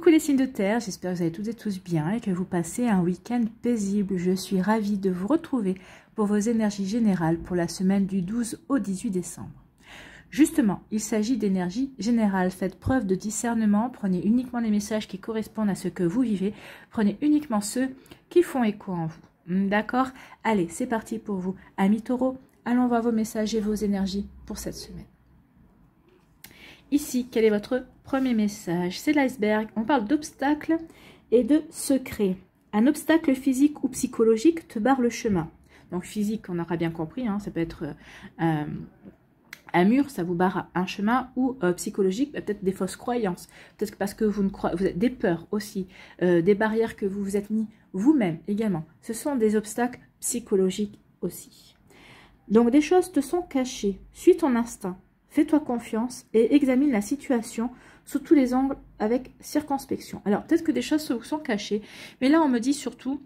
Coucou les signes de terre, j'espère que vous allez toutes et tous bien et que vous passez un week-end paisible. Je suis ravie de vous retrouver pour vos énergies générales pour la semaine du 12 au 18 décembre. Justement, il s'agit d'énergie générale. Faites preuve de discernement, prenez uniquement les messages qui correspondent à ce que vous vivez, prenez uniquement ceux qui font écho en vous. D'accord? Allez, c'est parti pour vous. Amis taureaux, allons voir vos messages et vos énergies pour cette semaine. Ici, quel est votre premier message? C'est l'iceberg. On parle d'obstacles et de secrets. Un obstacle physique ou psychologique te barre le chemin. Donc physique, on aura bien compris, hein, ça peut être un mur, ça vous barre un chemin, ou psychologique, peut-être des fausses croyances. Peut-être parce que vous avez des peurs aussi, des barrières que vous vous êtes mis vous-même également. Ce sont des obstacles psychologiques aussi. Donc des choses te sont cachées. Suis ton instinct. Fais-toi confiance et examine la situation sous tous les angles avec circonspection. Alors, peut-être que des choses vous sont cachées, mais là, on me dit surtout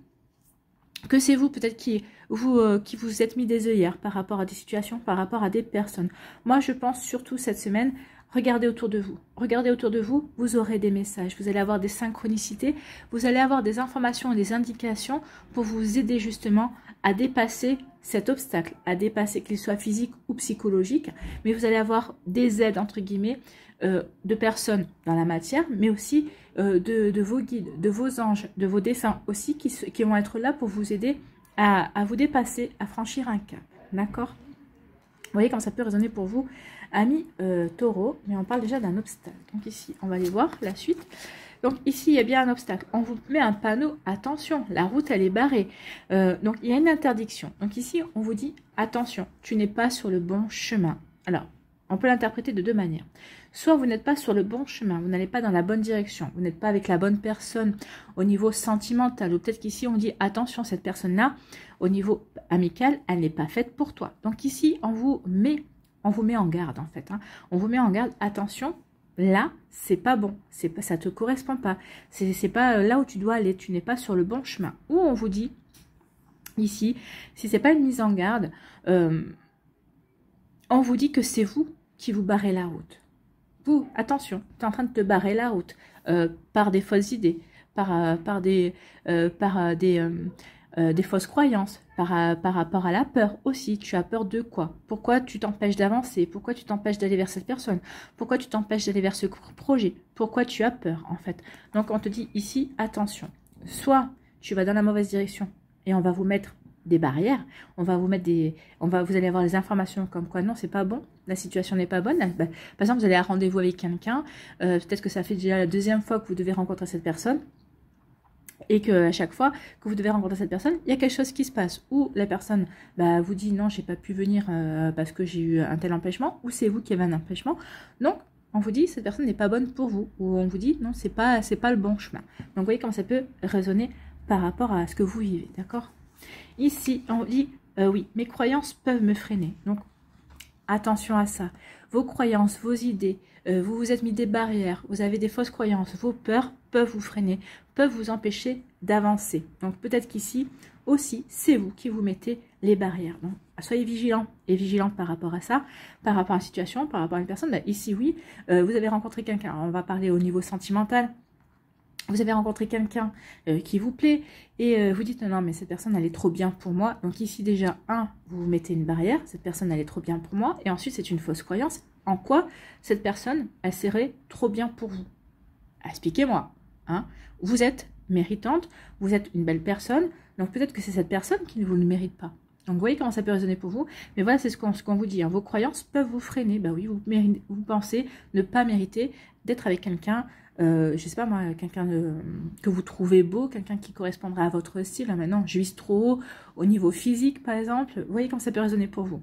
que c'est vous, peut-être, qui vous êtes mis des œillères par rapport à des situations, par rapport à des personnes. Moi, je pense surtout cette semaine, regardez autour de vous. Regardez autour de vous, vous aurez des messages. Vous allez avoir des synchronicités, vous allez avoir des informations et des indications pour vous aider justement à dépasser cet obstacle, à dépasser qu'il soit physique ou psychologique, mais vous allez avoir des aides, entre guillemets, de personnes dans la matière, mais aussi de vos guides, de vos anges, de vos défunts aussi, qui vont être là pour vous aider à vous dépasser, à franchir un cap. D'accord? Vous voyez comme ça peut résonner pour vous, amis taureaux, mais on parle déjà d'un obstacle. Donc ici, on va aller voir la suite. Donc ici, il y a bien un obstacle. On vous met un panneau, attention, la route, elle est barrée. Donc il y a une interdiction. Donc ici, on vous dit, attention, tu n'es pas sur le bon chemin. Alors, on peut l'interpréter de deux manières. Soit vous n'êtes pas sur le bon chemin, vous n'allez pas dans la bonne direction, vous n'êtes pas avec la bonne personne au niveau sentimental, ou peut-être qu'ici, on dit, attention, cette personne-là, au niveau amical, elle n'est pas faite pour toi. Donc ici, on vous met en garde, en fait. Hein. On vous met en garde, attention, là, c'est pas bon, ça te correspond pas, c'est pas là où tu dois aller, tu n'es pas sur le bon chemin. Ou on vous dit, ici, si c'est pas une mise en garde, on vous dit que c'est vous qui vous barrez la route. Vous, attention, tu es en train de te barrer la route par des fausses idées, par des fausses croyances, par rapport à la peur aussi. Tu as peur de quoi? Pourquoi tu t'empêches d'avancer? Pourquoi tu t'empêches d'aller vers cette personne? Pourquoi tu t'empêches d'aller vers ce projet? Pourquoi tu as peur, en fait? Donc, on te dit ici, attention. Soit tu vas dans la mauvaise direction et on va vous mettre des barrières, on va vous mettre vous allez avoir les informations comme quoi non, c'est pas bon, la situation n'est pas bonne. Par exemple, vous allez à rendez-vous avec quelqu'un, peut-être que ça fait déjà la deuxième fois que vous devez rencontrer cette personne, et que à chaque fois que vous devez rencontrer cette personne, il y a quelque chose qui se passe, ou la personne vous dit non, j'ai pas pu venir parce que j'ai eu un tel empêchement, ou c'est vous qui avez un empêchement. Donc on vous dit cette personne n'est pas bonne pour vous, ou on vous dit non, c'est pas le bon chemin. Donc vous voyez comment ça peut résonner par rapport à ce que vous vivez, d'accord? Ici on dit oui, mes croyances peuvent me freiner, donc attention à ça. Vos croyances, vos idées, vous vous êtes mis des barrières, vous avez des fausses croyances, vos peurs peuvent vous freiner, peuvent vous empêcher d'avancer. Donc peut-être qu'ici aussi, c'est vous qui vous mettez les barrières. Donc soyez vigilants et vigilantes par rapport à ça, par rapport à la situation, par rapport à une personne. Ici, oui, vous avez rencontré quelqu'un, on va parler au niveau sentimental. Vous avez rencontré quelqu'un qui vous plaît et vous dites non mais cette personne elle est trop bien pour moi. Donc ici déjà, vous vous mettez une barrière, cette personne elle est trop bien pour moi. Et ensuite c'est une fausse croyance. En quoi cette personne elle serait trop bien pour vous? Expliquez-moi. Hein? Vous êtes méritante, vous êtes une belle personne, donc peut-être que c'est cette personne qui ne vous le mérite pas. Donc vous voyez comment ça peut résonner pour vous. Mais voilà, c'est ce qu'on vous dit. Hein. Vos croyances peuvent vous freiner. Bah oui, vous pensez ne pas mériter d'être avec quelqu'un, je sais pas moi, quelqu'un que vous trouvez beau, quelqu'un qui correspondra à votre style. Maintenant, je vise trop haut au niveau physique, par exemple. Vous voyez comment ça peut résonner pour vous.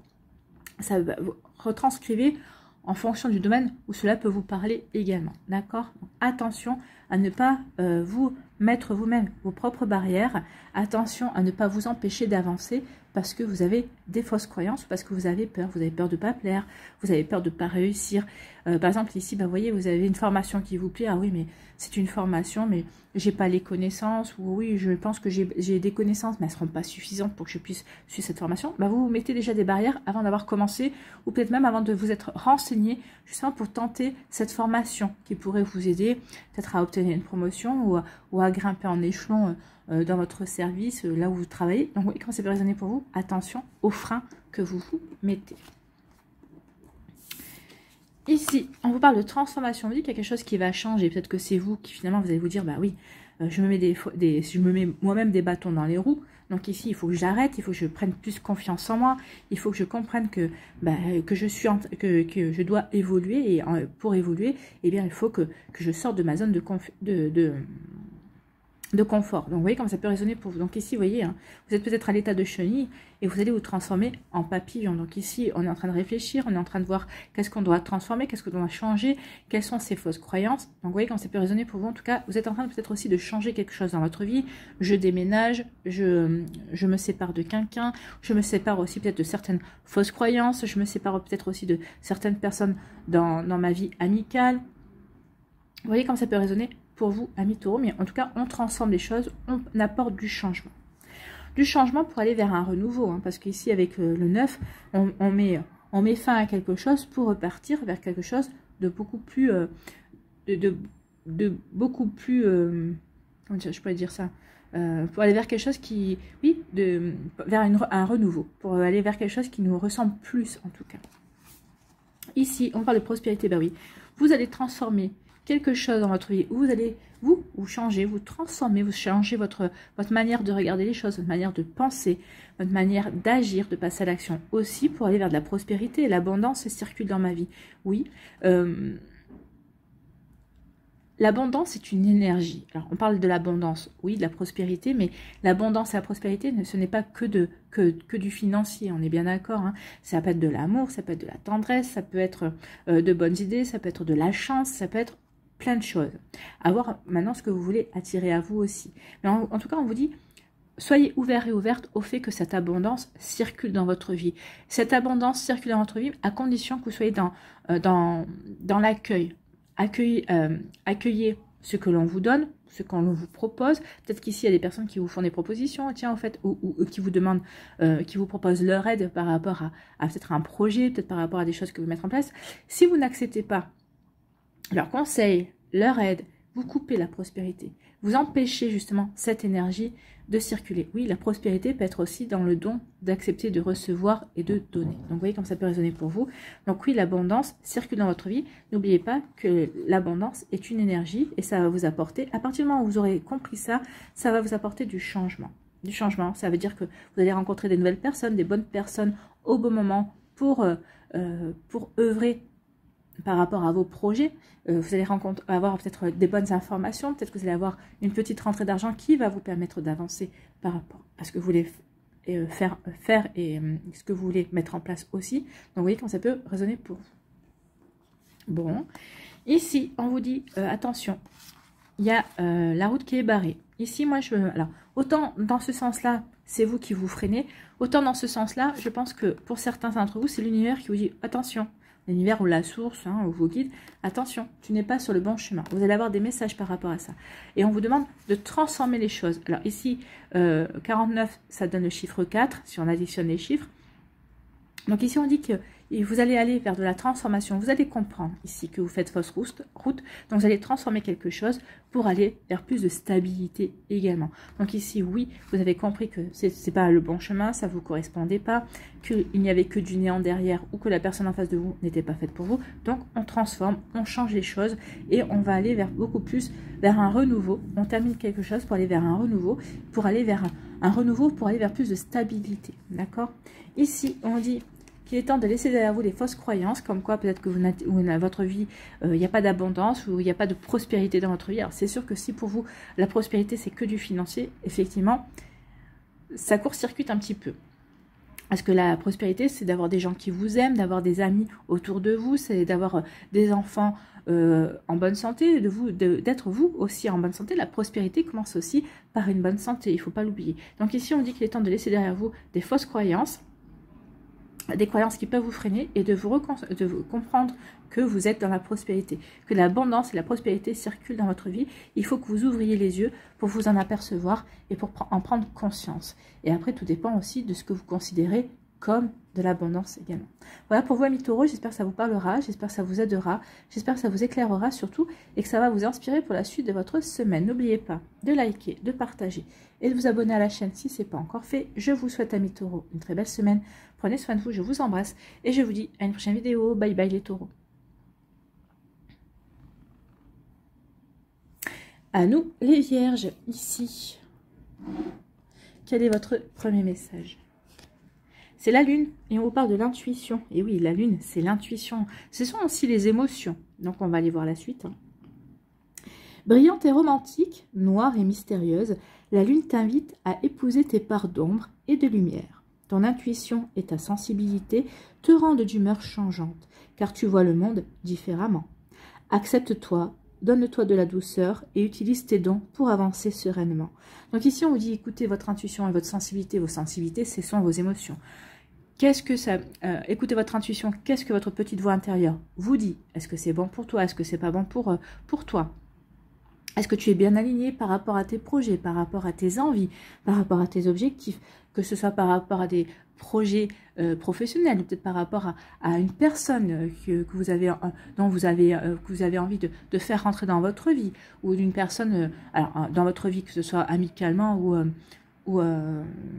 Ça va vous retranscrivez en fonction du domaine où cela peut vous parler également. D'accord? Attention à ne pas vous mettre vous-même vos propres barrières. Attention à ne pas vous empêcher d'avancer parce que vous avez des fausses croyances, parce que vous avez peur de ne pas plaire, vous avez peur de ne pas réussir. Par exemple, ici, vous voyez, vous avez une formation qui vous plaît. Ah oui, mais c'est une formation, mais j'ai pas les connaissances. Ou oui, je pense que j'ai des connaissances, mais elles ne seront pas suffisantes pour que je puisse suivre cette formation. Vous vous mettez déjà des barrières avant d'avoir commencé, ou peut-être même avant de vous être renseigné, justement pour tenter cette formation qui pourrait vous aider peut-être à obtenir une promotion ou à grimper en échelon dans votre service, là où vous travaillez. Donc oui, quand ça peut résonner pour vous, attention aux freins que vous vous mettez. Ici, on vous parle de transformation. On vous dit qu'il y a quelque chose qui va changer. Peut-être que c'est vous qui finalement vous allez vous dire, bah oui, je me mets moi-même des bâtons dans les roues. Donc ici, il faut que j'arrête, il faut que je prenne plus confiance en moi, il faut que je comprenne que je dois évoluer, et pour évoluer, eh bien, il faut que je sorte de ma zone de confort. Donc vous voyez comme ça peut résonner pour vous. Donc ici, vous voyez, hein, vous êtes peut-être à l'état de chenille et vous allez vous transformer en papillon. Donc ici, on est en train de réfléchir, on est en train de voir qu'est-ce qu'on doit transformer, qu'est-ce qu'on doit changer, quelles sont ces fausses croyances. Donc vous voyez comme ça peut résonner pour vous. En tout cas, vous êtes en train peut-être aussi de changer quelque chose dans votre vie. Je déménage, je me sépare de quelqu'un, je me sépare aussi peut-être de certaines fausses croyances, je me sépare peut-être aussi de certaines personnes dans ma vie amicale. Vous voyez comme ça peut résonner pour vous, amis taureaux, mais en tout cas, on transforme les choses, on apporte du changement. Du changement pour aller vers un renouveau, hein, parce qu'ici, avec le 9, on met fin à quelque chose pour repartir vers quelque chose de beaucoup plus... beaucoup plus... comment dire, je pourrais dire ça, pour aller vers quelque chose qui... Oui, vers un renouveau, pour aller vers quelque chose qui nous ressemble plus, en tout cas. Ici, on parle de prospérité, ben oui. Vous allez transformer quelque chose dans votre vie, où vous allez vous changer, vous transformer, vous changez votre manière de regarder les choses, votre manière de penser, votre manière d'agir, de passer à l'action aussi pour aller vers de la prospérité. L'abondance circule dans ma vie. Oui, l'abondance est une énergie. Alors, on parle de l'abondance, oui, de la prospérité, mais l'abondance et la prospérité, ce n'est pas que du financier, on est bien d'accord. Hein. Ça peut être de l'amour, ça peut être de la tendresse, ça peut être de bonnes idées, ça peut être de la chance, ça peut être plein de choses. À voir maintenant ce que vous voulez attirer à vous aussi. Mais en tout cas, on vous dit, soyez ouverts et ouvertes au fait que cette abondance circule dans votre vie. Cette abondance circule dans votre vie à condition que vous soyez dans l'accueil. Accueillez ce que l'on vous donne, ce qu'on vous propose. Peut-être qu'ici, il y a des personnes qui vous font des propositions, tiens, en fait, ou qui vous demandent, qui vous proposent leur aide par rapport à peut-être un projet, peut-être par rapport à des choses que vous mettez en place. Si vous n'acceptez pas leurs conseils, leur aide, vous coupez la prospérité. Vous empêchez justement cette énergie de circuler. Oui, la prospérité peut être aussi dans le don d'accepter de recevoir et de donner. Donc, vous voyez comme ça peut résonner pour vous. Donc, oui, l'abondance circule dans votre vie. N'oubliez pas que l'abondance est une énergie et ça va vous apporter, à partir du moment où vous aurez compris ça, ça va vous apporter du changement. Du changement, ça veut dire que vous allez rencontrer des nouvelles personnes, des bonnes personnes au bon moment pour œuvrer par rapport à vos projets. Vous allez avoir peut-être des bonnes informations, peut-être que vous allez avoir une petite rentrée d'argent qui va vous permettre d'avancer par rapport à ce que vous voulez faire et ce que vous voulez mettre en place aussi. Donc vous voyez comment ça peut résonner pour vous. Bon, ici on vous dit attention, il y a la route qui est barrée. Ici moi alors autant dans ce sens-là c'est vous qui vous freinez, autant dans ce sens-là je pense que pour certains d'entre vous c'est l'univers qui vous dit attention. L'univers ou la source, hein, ou vos guides, attention, tu n'es pas sur le bon chemin. Vous allez avoir des messages par rapport à ça. Et on vous demande de transformer les choses. Alors ici, 49, ça donne le chiffre 4, si on additionne les chiffres. Donc ici, on dit que vous allez aller vers de la transformation. Vous allez comprendre ici que vous faites fausse route. Donc vous allez transformer quelque chose pour aller vers plus de stabilité également. Donc ici, oui, vous avez compris que ce n'est pas le bon chemin, ça ne vous correspondait pas, qu'il n'y avait que du néant derrière ou que la personne en face de vous n'était pas faite pour vous. Donc on transforme, on change les choses et on va aller vers beaucoup plus, vers un renouveau. On termine quelque chose pour aller vers un renouveau, pour aller vers un renouveau, pour aller vers plus de stabilité. D'accord? Ici, on dit qu'il est temps de laisser derrière vous les fausses croyances, comme quoi peut-être que votre vie, il n'y a pas d'abondance ou il n'y a pas de prospérité dans votre vie. Alors c'est sûr que si pour vous, la prospérité, c'est que du financier, effectivement, ça court-circuite un petit peu. Parce que la prospérité, c'est d'avoir des gens qui vous aiment, d'avoir des amis autour de vous, c'est d'avoir des enfants en bonne santé, d'être vous aussi en bonne santé. La prospérité commence aussi par une bonne santé, il ne faut pas l'oublier. Donc ici, on dit qu'il est temps de laisser derrière vous des fausses croyances, des croyances qui peuvent vous freiner et de vous comprendre que vous êtes dans la prospérité, que l'abondance et la prospérité circulent dans votre vie. Il faut que vous ouvriez les yeux pour vous en apercevoir et pour en prendre conscience. Et après, tout dépend aussi de ce que vous considérez comme de l'abondance également. Voilà pour vous, amis taureaux, j'espère que ça vous parlera, j'espère que ça vous aidera, j'espère que ça vous éclairera surtout et que ça va vous inspirer pour la suite de votre semaine. N'oubliez pas de liker, de partager et de vous abonner à la chaîne si ce n'est pas encore fait. Je vous souhaite, amis taureaux, une très belle semaine. Prenez soin de vous, je vous embrasse et je vous dis à une prochaine vidéo. Bye bye les taureaux. À nous les vierges, ici. Quel est votre premier message? C'est la lune et on vous parle de l'intuition. Et oui, la lune, c'est l'intuition. Ce sont aussi les émotions. Donc, on va aller voir la suite. Brillante et romantique, noire et mystérieuse, la lune t'invite à épouser tes parts d'ombre et de lumière. Ton intuition et ta sensibilité te rendent d'humeur changeante, car tu vois le monde différemment. Accepte-toi, donne-toi de la douceur et utilise tes dons pour avancer sereinement. Donc ici, on vous dit, écoutez votre intuition et votre sensibilité. Vos sensibilités, ce sont vos émotions. Qu'est-ce que ça... écoutez votre intuition, qu'est-ce que votre petite voix intérieure vous dit? Est-ce que c'est bon pour toi? Est-ce que c'est pas bon pour toi? Est-ce que tu es bien aligné par rapport à tes projets, par rapport à tes envies, par rapport à tes objectifs? Que ce soit par rapport à des projets professionnels, peut-être par rapport à une personne que vous avez, dont vous avez envie de faire rentrer dans votre vie, ou d'une personne alors, dans votre vie, que ce soit amicalement ou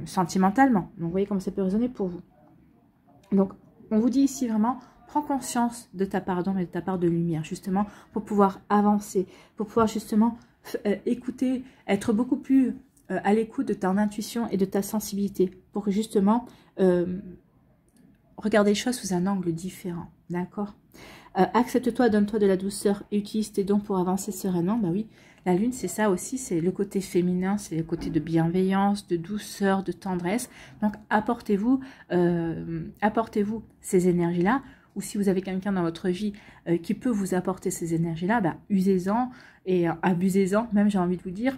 sentimentalement. Donc, vous voyez comment ça peut résonner pour vous. Donc, on vous dit ici vraiment, prends conscience de ta part d'ombre et de ta part de lumière, justement, pour pouvoir avancer, pour pouvoir justement écouter, être beaucoup plus à l'écoute de ton intuition et de ta sensibilité, pour que justement, regarder les choses sous un angle différent, d'accord? Accepte-toi, donne-toi de la douceur et utilise tes dons pour avancer sereinement. Bah oui, la lune, c'est ça aussi, c'est le côté féminin, c'est le côté de bienveillance, de douceur, de tendresse. Donc, apportez-vous ces énergies-là, ou si vous avez quelqu'un dans votre vie qui peut vous apporter ces énergies-là, bah, usez-en et abusez-en, même j'ai envie de vous dire.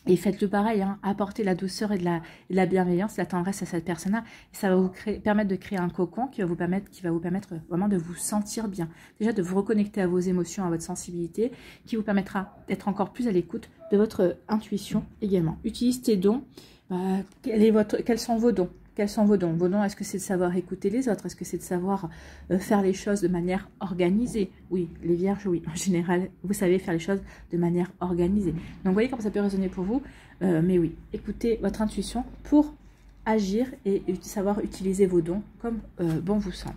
Et faites-le pareil, hein, apportez la douceur et de la bienveillance, la tendresse à cette personne-là. Ça va vous permettre de créer un cocon qui va vous permettre vraiment de vous sentir bien. Déjà de vous reconnecter à vos émotions, à votre sensibilité, qui vous permettra d'être encore plus à l'écoute de votre intuition également. Utilisez tes dons. Quels sont vos dons? Quels sont vos dons? Vos dons, est-ce que c'est de savoir écouter les autres? Est-ce que c'est de savoir faire les choses de manière organisée? Oui, les vierges, oui. En général, vous savez faire les choses de manière organisée. Donc, vous voyez comment ça peut résonner pour vous. Mais oui, écoutez votre intuition pour agir et savoir utiliser vos dons comme bon vous semble.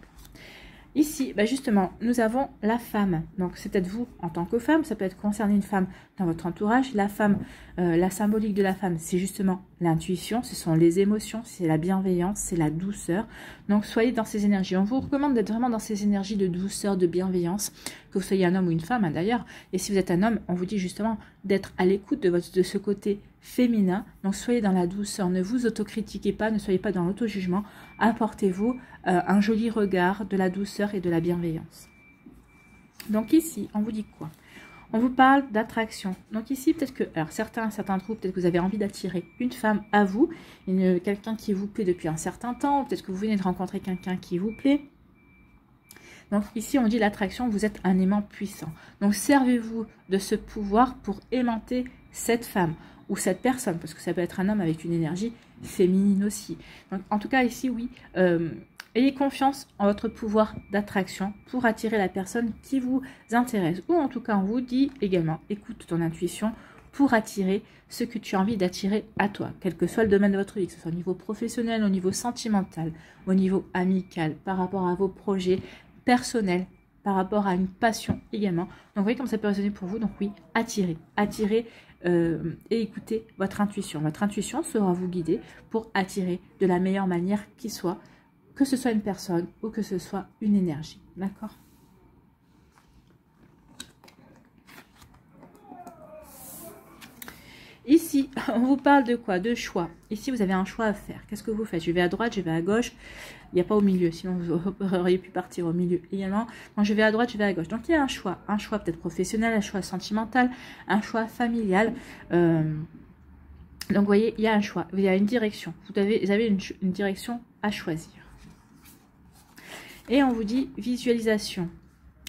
Ici, bah justement, nous avons la femme. Donc, c'est peut-être vous en tant que femme. Ça peut être concerné une femme dans votre entourage. La femme, la symbolique de la femme, c'est justement l'intuition. Ce sont les émotions, c'est la bienveillance, c'est la douceur. Donc, soyez dans ces énergies. On vous recommande d'être vraiment dans ces énergies de douceur, de bienveillance, que vous soyez un homme ou une femme, hein, d'ailleurs. Et si vous êtes un homme, on vous dit justement d'être à l'écoute de ce côté féminin. Donc, soyez dans la douceur. Ne vous autocritiquez pas, ne soyez pas dans l'auto-jugement. Apportez-vous un joli regard, de la douceur et de la bienveillance. Donc ici, on vous dit quoi? On vous parle d'attraction. Donc ici, peut-être que, alors certains groupes, peut-être que vous avez envie d'attirer une femme à vous, quelqu'un qui vous plaît depuis un certain temps, peut-être que vous venez de rencontrer quelqu'un qui vous plaît. Donc ici, on dit l'attraction, vous êtes un aimant puissant. Donc servez-vous de ce pouvoir pour aimanter cette femme ou cette personne, parce que ça peut être un homme avec une énergie féminine aussi. Donc en tout cas ici, oui, ayez confiance en votre pouvoir d'attraction pour attirer la personne qui vous intéresse. Ou en tout cas, on vous dit également, écoute ton intuition pour attirer ce que tu as envie d'attirer à toi, quel que soit le domaine de votre vie, que ce soit au niveau professionnel, au niveau sentimental, au niveau amical, par rapport à vos projets personnels, par rapport à une passion également. Donc vous voyez comme ça peut résonner pour vous. Donc oui, attirez et écoutez votre intuition. Votre intuition sera vous guider pour attirer de la meilleure manière qui soit, que ce soit une personne ou que ce soit une énergie. D'accord? Ici, on vous parle de quoi? De choix. Ici, vous avez un choix à faire. Qu'est-ce que vous faites? Je vais à droite, je vais à gauche. Il n'y a pas au milieu, sinon vous auriez pu partir au milieu également. Quand je vais à droite, je vais à gauche. Donc, il y a un choix peut-être professionnel, un choix sentimental, un choix familial. Donc, vous voyez, il y a un choix, il y a une direction. Vous avez une direction à choisir. Et on vous dit visualisation.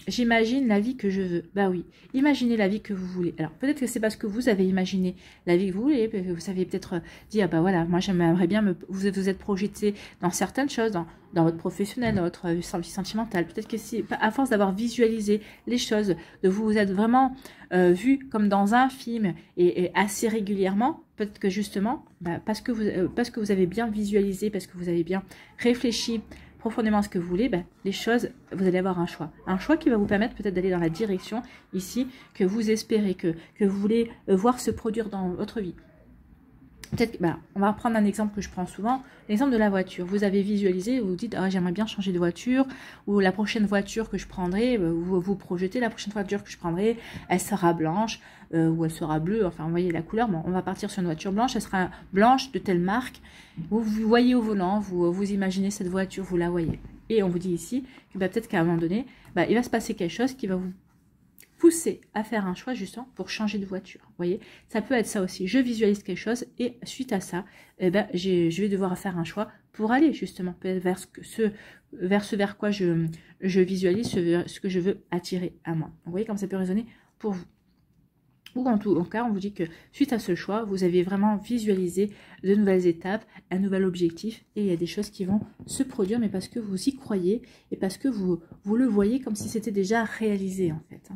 J'imagine la vie que je veux. Bah oui, imaginez la vie que vous voulez. Alors, peut-être que c'est parce que vous avez imaginé la vie que vous voulez. Vous avez peut-être dit, ah bah voilà, moi j'aimerais bien vous êtes projeté dans certaines choses, dans votre professionnel, dans votre vie sentimentale. Peut-être que si, à force d'avoir visualisé les choses, de vous être vraiment vu comme dans un film et assez régulièrement, peut-être que justement, parce que vous avez bien visualisé, parce que vous avez bien réfléchi profondément ce que vous voulez, les choses, vous allez avoir un choix. Un choix qui va vous permettre peut-être d'aller dans la direction ici que vous espérez, que vous voulez voir se produire dans votre vie. Peut-être, on va reprendre un exemple que je prends souvent, l'exemple de la voiture. Vous avez visualisé, vous vous dites, ah, j'aimerais bien changer de voiture, ou la prochaine voiture que je prendrai, vous projetez, la prochaine voiture que je prendrai, elle sera blanche, ou elle sera bleue, enfin, vous voyez la couleur, bon, on va partir sur une voiture blanche, elle sera blanche de telle marque, vous voyez au volant, vous imaginez cette voiture, vous la voyez. Et on vous dit ici, que peut-être qu'à un moment donné, il va se passer quelque chose qui va vous pousser à faire un choix justement pour changer de voiture. Vous voyez, ça peut être ça aussi. Je visualise quelque chose et suite à ça, je vais devoir faire un choix pour aller justement vers vers quoi je visualise, ce que je veux attirer à moi. Vous voyez comme ça peut résonner pour vous. Ou en tout cas, on vous dit que suite à ce choix, vous avez vraiment visualisé de nouvelles étapes, un nouvel objectif et il y a des choses qui vont se produire, mais parce que vous y croyez et parce que vous le voyez comme si c'était déjà réalisé en fait.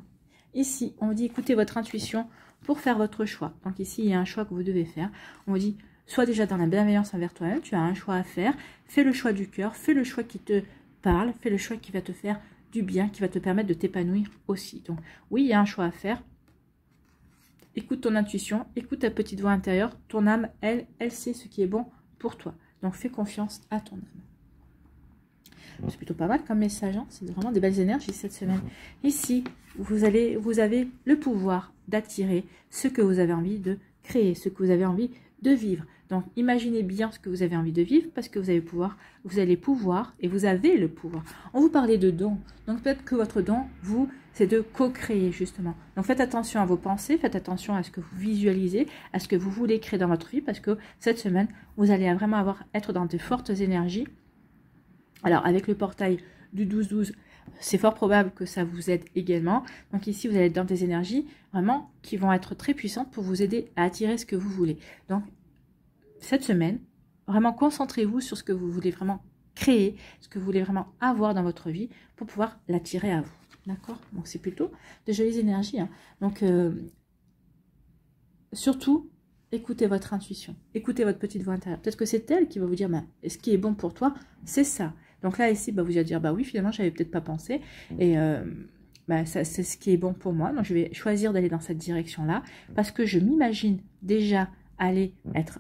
Ici, on vous dit écoutez votre intuition pour faire votre choix. Donc ici, il y a un choix que vous devez faire. On vous dit, sois déjà dans la bienveillance envers toi-même, tu as un choix à faire. Fais le choix du cœur, fais le choix qui te parle, fais le choix qui va te faire du bien, qui va te permettre de t'épanouir aussi. Donc oui, il y a un choix à faire. Écoute ton intuition, écoute ta petite voix intérieure. Ton âme, elle sait ce qui est bon pour toi. Donc fais confiance à ton âme. C'est plutôt pas mal comme message, hein. C'est vraiment des belles énergies cette semaine. Ici, vous avez le pouvoir d'attirer ce que vous avez envie de créer, ce que vous avez envie de vivre. Donc, imaginez bien ce que vous avez envie de vivre parce que vous allez pouvoir et vous avez le pouvoir. On vous parlait de dons. Donc, peut-être que votre don, c'est de co-créer justement. Donc, faites attention à vos pensées, faites attention à ce que vous visualisez, à ce que vous voulez créer dans votre vie parce que cette semaine, vous allez vraiment être dans de fortes énergies. Alors, avec le portail du 12-12, c'est fort probable que ça vous aide également. Donc ici, vous allez être dans des énergies vraiment qui vont être très puissantes pour vous aider à attirer ce que vous voulez. Donc, cette semaine, vraiment concentrez-vous sur ce que vous voulez vraiment créer, ce que vous voulez vraiment avoir dans votre vie pour pouvoir l'attirer à vous. D'accord? Donc, c'est plutôt de jolies énergies, hein. Donc, surtout, écoutez votre intuition, écoutez votre petite voix intérieure. Peut-être que c'est elle qui va vous dire, ce qui est bon pour toi, c'est ça. Donc là, ici, vous allez dire, oui, finalement, j'avais peut-être pas pensé. Et c'est ce qui est bon pour moi. Donc, je vais choisir d'aller dans cette direction-là. Parce que je m'imagine déjà aller être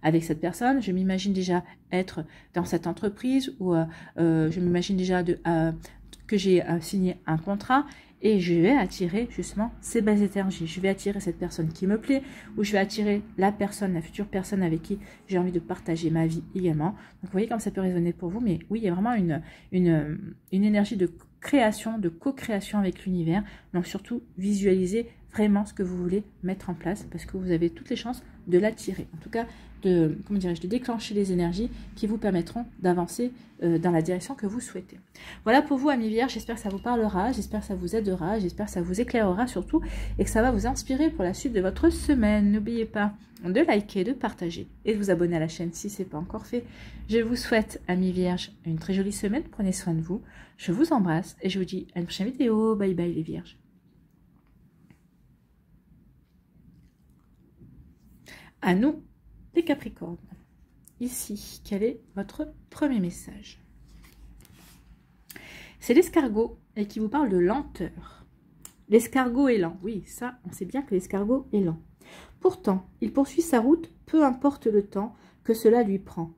avec cette personne. Je m'imagine déjà être dans cette entreprise. Ou je m'imagine déjà que j'ai signé un contrat. Et je vais attirer justement ces belles énergies. Je vais attirer cette personne qui me plaît, ou je vais attirer la future personne avec qui j'ai envie de partager ma vie également. Donc vous voyez comme ça peut résonner pour vous, mais oui, il y a vraiment une énergie de création, de co-création avec l'univers. Donc surtout, visualisez vraiment ce que vous voulez mettre en place, parce que vous avez toutes les chances de l'attirer. En tout cas, de déclencher les énergies qui vous permettront d'avancer dans la direction que vous souhaitez. Voilà pour vous, amis vierges, j'espère que ça vous parlera, j'espère que ça vous aidera, j'espère que ça vous éclairera surtout, et que ça va vous inspirer pour la suite de votre semaine. N'oubliez pas de liker, de partager et de vous abonner à la chaîne si ce n'est pas encore fait. Je vous souhaite, amis vierges, une très jolie semaine, prenez soin de vous, je vous embrasse et je vous dis à une prochaine vidéo. Bye bye les vierges. À nous, les Capricornes. Ici, quel est votre premier message? C'est l'escargot et qui vous parle de lenteur. L'escargot est lent. Oui, ça, on sait bien que l'escargot est lent. Pourtant, il poursuit sa route, peu importe le temps que cela lui prend.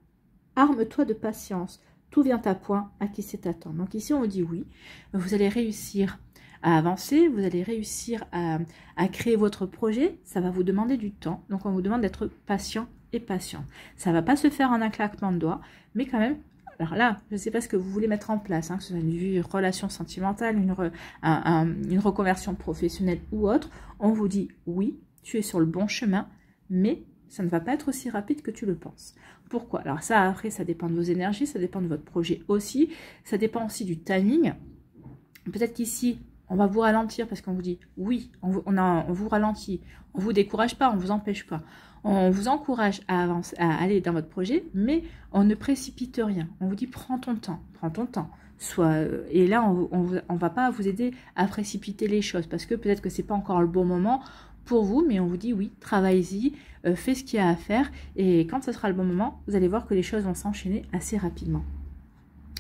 Arme-toi de patience, tout vient à point à qui sait attendre. Donc ici, on vous dit oui, vous allez réussir à avancer, vous allez réussir à créer votre projet. Ça va vous demander du temps, donc on vous demande d'être patient et patient. Ça ne va pas se faire en un claquement de doigts, mais quand même, alors là, je ne sais pas ce que vous voulez mettre en place, hein, que ce soit une relation sentimentale, une reconversion professionnelle ou autre, on vous dit oui, tu es sur le bon chemin, mais ça ne va pas être aussi rapide que tu le penses. Pourquoi? Alors ça, après, ça dépend de vos énergies, ça dépend de votre projet aussi, ça dépend aussi du timing. Peut-être qu'ici, on va vous ralentir parce qu'on vous dit oui, on vous ralentit, on ne vous décourage pas, on ne vous empêche pas. On vous encourage à avancer, à aller dans votre projet, mais on ne précipite rien. On vous dit prends ton temps, prends ton temps. Et là, on va pas vous aider à précipiter les choses parce que peut-être que c'est pas encore le bon moment pour vous, mais on vous dit oui, travaillez-y, fais ce qu'il y a à faire et quand ce sera le bon moment, vous allez voir que les choses vont s'enchaîner assez rapidement.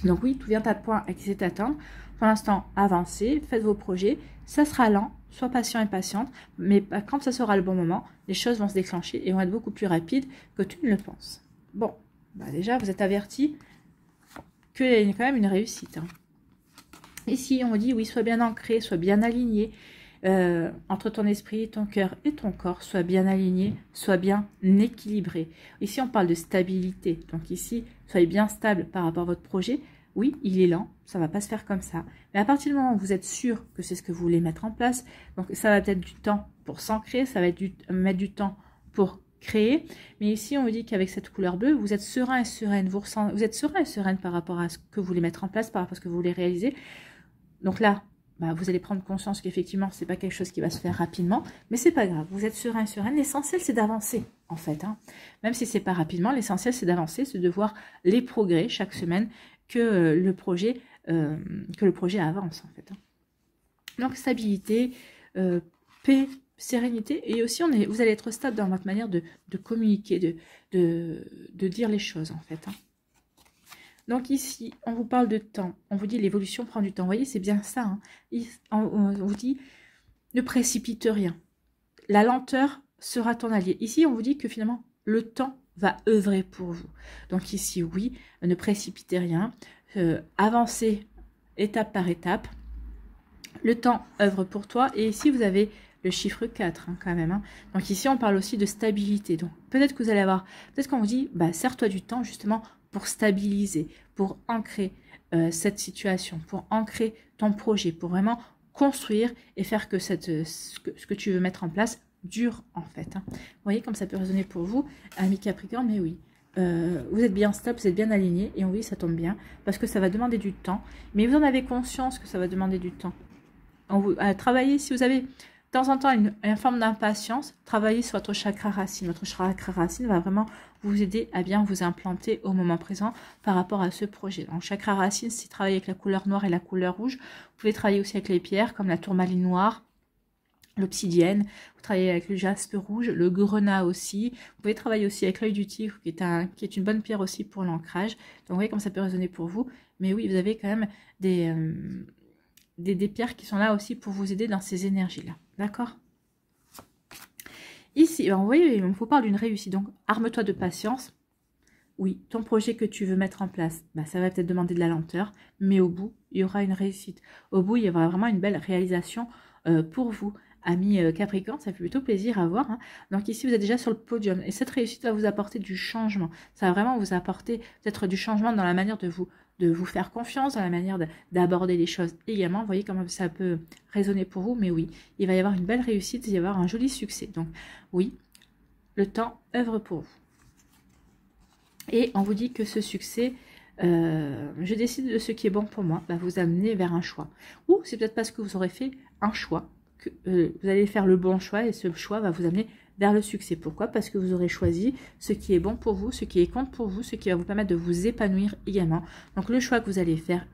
Donc oui, tout vient à point et qui s'est atteint. Pour l'instant, avancez, faites vos projets, ça sera lent, sois patient et patiente, mais quand ce sera le bon moment, les choses vont se déclencher et vont être beaucoup plus rapides que tu ne le penses. Bon, bah déjà, vous êtes averti qu'il y a quand même une réussite. Hein. Ici, on dit, oui, sois bien ancré, sois bien aligné, entre ton esprit, ton cœur et ton corps, sois bien aligné, sois bien équilibré. Ici, on parle de stabilité. Donc ici, soyez bien stable par rapport à votre projet. Oui, il est lent, ça ne va pas se faire comme ça. Mais à partir du moment où vous êtes sûr que c'est ce que vous voulez mettre en place, donc ça va être du temps pour s'ancrer, ça va être mettre du temps pour créer. Mais ici, on vous dit qu'avec cette couleur bleue, vous êtes serein et sereine. Vous êtes serein et sereine par rapport à ce que vous voulez mettre en place, par rapport à ce que vous voulez réaliser. Donc là, bah, vous allez prendre conscience qu'effectivement, ce n'est pas quelque chose qui va se faire rapidement, mais c'est pas grave. Vous êtes serein et sereine. L'essentiel, c'est d'avancer, en fait. Hein. Même si c'est pas rapidement, l'essentiel, c'est d'avancer, c'est de voir les progrès chaque semaine que le projet avance, en fait. Hein. Donc, stabilité, paix, sérénité, et aussi, vous allez être stable dans votre manière de communiquer, de dire les choses, en fait. Hein. Donc ici, on vous parle de temps. On vous dit l'évolution prend du temps. Vous voyez, c'est bien ça. Hein. On vous dit, ne précipite rien. La lenteur sera ton allié. Ici, on vous dit que finalement, le temps va œuvrer pour vous. Donc ici, oui, ne précipitez rien. Avancez étape par étape. Le temps œuvre pour toi. Et ici, vous avez le chiffre 4 hein, quand même. Hein. Donc ici, on parle aussi de stabilité. Donc peut-être que vous allez avoir... Peut-être qu'on vous dit, bah, sers-toi du temps justement pour stabiliser, pour ancrer cette situation, pour ancrer ton projet, pour vraiment construire et faire que ce que tu veux mettre en place dure en fait. Hein. Vous voyez comme ça peut résonner pour vous, ami Capricorne, mais oui. Vous êtes bien stable, vous êtes bien aligné, et oui, ça tombe bien, parce que ça va demander du temps, mais vous en avez conscience que ça va demander du temps. Travaillez, si vous avez de temps en temps une forme d'impatience, travaillez sur votre chakra racine. Votre chakra racine va vraiment vous aider à bien vous implanter au moment présent par rapport à ce projet. Donc, chakra racine, c'est travailler avec la couleur noire et la couleur rouge. Vous pouvez travailler aussi avec les pierres, comme la tourmaline noire, l'obsidienne. Vous travaillez avec le jaspe rouge, le grenat aussi. Vous pouvez travailler aussi avec l'œil du tigre, qui est une bonne pierre aussi pour l'ancrage. Donc, vous voyez comme ça peut résonner pour vous. Mais oui, vous avez quand même des pierres qui sont là aussi pour vous aider dans ces énergies-là. D'accord? Ici, vous voyez, on vous parle d'une réussite. Donc, arme-toi de patience. Oui, ton projet que tu veux mettre en place, bah, ça va peut-être demander de la lenteur, mais au bout, il y aura une réussite. Au bout, il y aura vraiment une belle réalisation pour vous. Amis Capricorne, ça fait plutôt plaisir à voir. Hein. Donc ici, vous êtes déjà sur le podium. Et cette réussite va vous apporter du changement. Ça va vraiment vous apporter peut-être du changement dans la manière de vous faire confiance, dans la manière d'aborder les choses également. Vous voyez comment ça peut résonner pour vous. Mais oui, il va y avoir une belle réussite, il va y avoir un joli succès. Donc oui, le temps œuvre pour vous. Et on vous dit que ce succès... je décide de ce qui est bon pour moi, va vous amener vers un choix. Ou c'est peut-être parce que vous aurez fait un choix, que vous allez faire le bon choix et ce choix va vous amener vers le succès. Pourquoi? Parce que vous aurez choisi ce qui est bon pour vous, ce qui est compte pour vous, ce qui va vous permettre de vous épanouir également. Donc le choix que vous allez faire,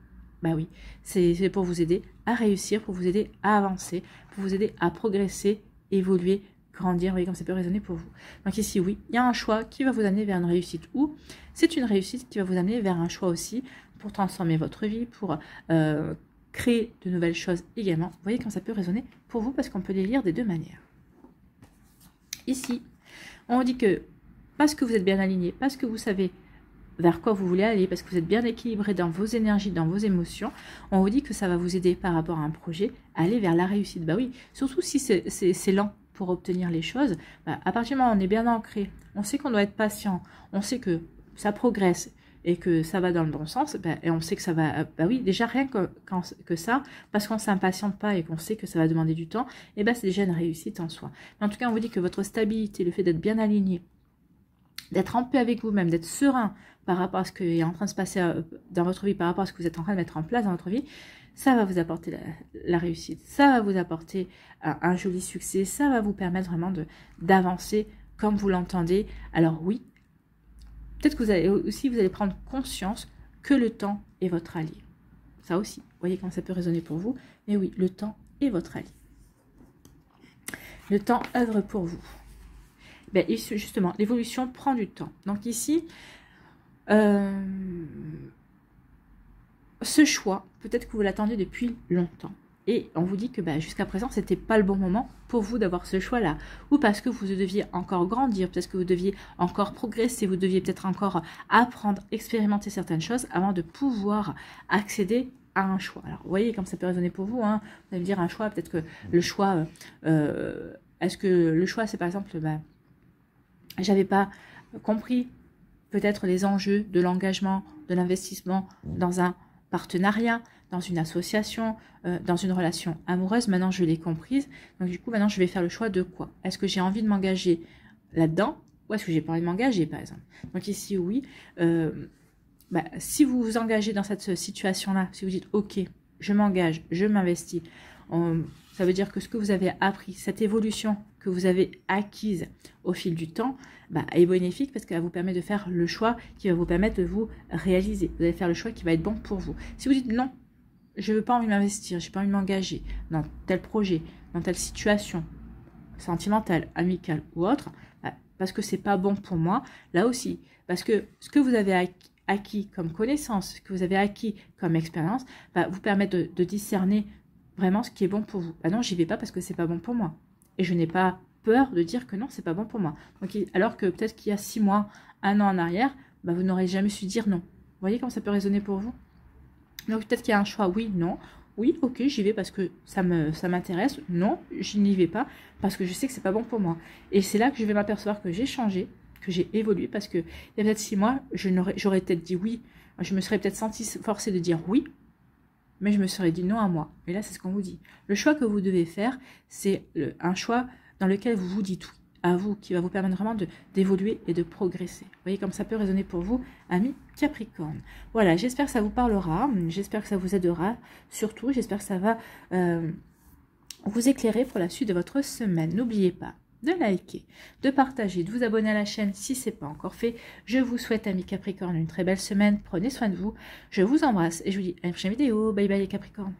bah oui, c'est pour vous aider à réussir, pour vous aider à avancer, pour vous aider à progresser, évoluer, grandir. Vous voyez comme ça peut résonner pour vous. Donc ici, oui, il y a un choix qui va vous amener vers une réussite, ou c'est une réussite qui va vous amener vers un choix aussi pour transformer votre vie, pour créer de nouvelles choses également. Vous voyez comme ça peut résonner pour vous parce qu'on peut les lire des deux manières. Ici, on dit que parce que vous êtes bien aligné, parce que vous savez vers quoi vous voulez aller, parce que vous êtes bien équilibré dans vos énergies, dans vos émotions. On vous dit que ça va vous aider par rapport à un projet à aller vers la réussite. Bah oui, surtout si c'est lent pour obtenir les choses. Bah, à partir du moment où on est bien ancré, on sait qu'on doit être patient, on sait que ça progresse et que ça va dans le bon sens, bah, et on sait que ça va, bah oui, déjà rien que ça, parce qu'on ne s'impatiente pas et qu'on sait que ça va demander du temps, et bah c'est déjà une réussite en soi. Mais en tout cas, on vous dit que votre stabilité, le fait d'être bien aligné, d'être en paix avec vous-même, d'être serein par rapport à ce qui est en train de se passer dans votre vie, par rapport à ce que vous êtes en train de mettre en place dans votre vie, ça va vous apporter la réussite, ça va vous apporter un joli succès, ça va vous permettre vraiment d'avancer comme vous l'entendez. Alors oui, peut-être que vous allez prendre conscience que le temps est votre allié. Ça aussi, vous voyez comment ça peut résonner pour vous. Mais oui, le temps est votre allié. Le temps œuvre pour vous. Ben, justement, l'évolution prend du temps. Donc ici, ce choix, peut-être que vous l'attendiez depuis longtemps. Et on vous dit que jusqu'à présent, ce n'était pas le bon moment pour vous d'avoir ce choix-là. Ou parce que vous deviez encore grandir, peut-être que vous deviez encore progresser, vous deviez peut-être encore apprendre, expérimenter certaines choses avant de pouvoir accéder à un choix. Alors, vous voyez comme ça peut résonner pour vous. Hein. Vous allez me dire un choix, peut-être que le choix... est-ce que le choix, c'est par exemple... j'avais pas compris peut-être les enjeux de l'engagement, de l'investissement dans un partenariat, dans une association, dans une relation amoureuse. Maintenant, je l'ai comprise. Donc, du coup, maintenant, je vais faire le choix de quoi? Est-ce que j'ai envie de m'engager là-dedans ou est-ce que j'ai pas envie de m'engager, par exemple? Donc, ici, oui. Si vous vous engagez dans cette situation-là, si vous dites, OK, je m'engage, je m'investis, ça veut dire que ce que vous avez appris, cette évolution que vous avez acquise au fil du temps, est bénéfique parce qu'elle va vous permettre de faire le choix qui va vous permettre de vous réaliser. Vous allez faire le choix qui va être bon pour vous. Si vous dites non, je veux pas envie de m'investir, je n'ai pas envie de m'engager dans tel projet, dans telle situation sentimentale, amicale ou autre, parce que c'est pas bon pour moi, là aussi, parce que ce que vous avez acquis comme connaissance, ce que vous avez acquis comme expérience, vous permet de discerner vraiment ce qui est bon pour vous. Non, j'y vais pas parce que c'est pas bon pour moi. Et je n'ai pas peur de dire que non, c'est pas bon pour moi. Donc, alors que peut-être qu'il y a 6 mois, 1 an en arrière, vous n'aurez jamais su dire non. Vous voyez comment ça peut résonner pour vous? Donc peut-être qu'il y a un choix, oui, non. Oui, ok, j'y vais parce que ça m'intéresse. Non, je n'y vais pas parce que je sais que c'est pas bon pour moi. Et c'est là que je vais m'apercevoir que j'ai changé, que j'ai évolué, parce que il y a peut-être 6 mois, j'aurais peut-être dit oui. Je me serais peut-être sentie forcée de dire oui, mais je me serais dit non à moi. Et là, c'est ce qu'on vous dit. Le choix que vous devez faire, c'est un choix dans lequel vous vous dites oui à vous, qui va vous permettre vraiment d'évoluer et de progresser. Vous voyez comme ça peut résonner pour vous, amis Capricorne. Voilà, j'espère que ça vous parlera, j'espère que ça vous aidera, surtout, j'espère que ça va vous éclairer pour la suite de votre semaine. N'oubliez pas de liker, de partager, de vous abonner à la chaîne si ce n'est pas encore fait. Je vous souhaite, amis Capricorne, une très belle semaine. Prenez soin de vous. Je vous embrasse et je vous dis à une prochaine vidéo. Bye bye les Capricornes.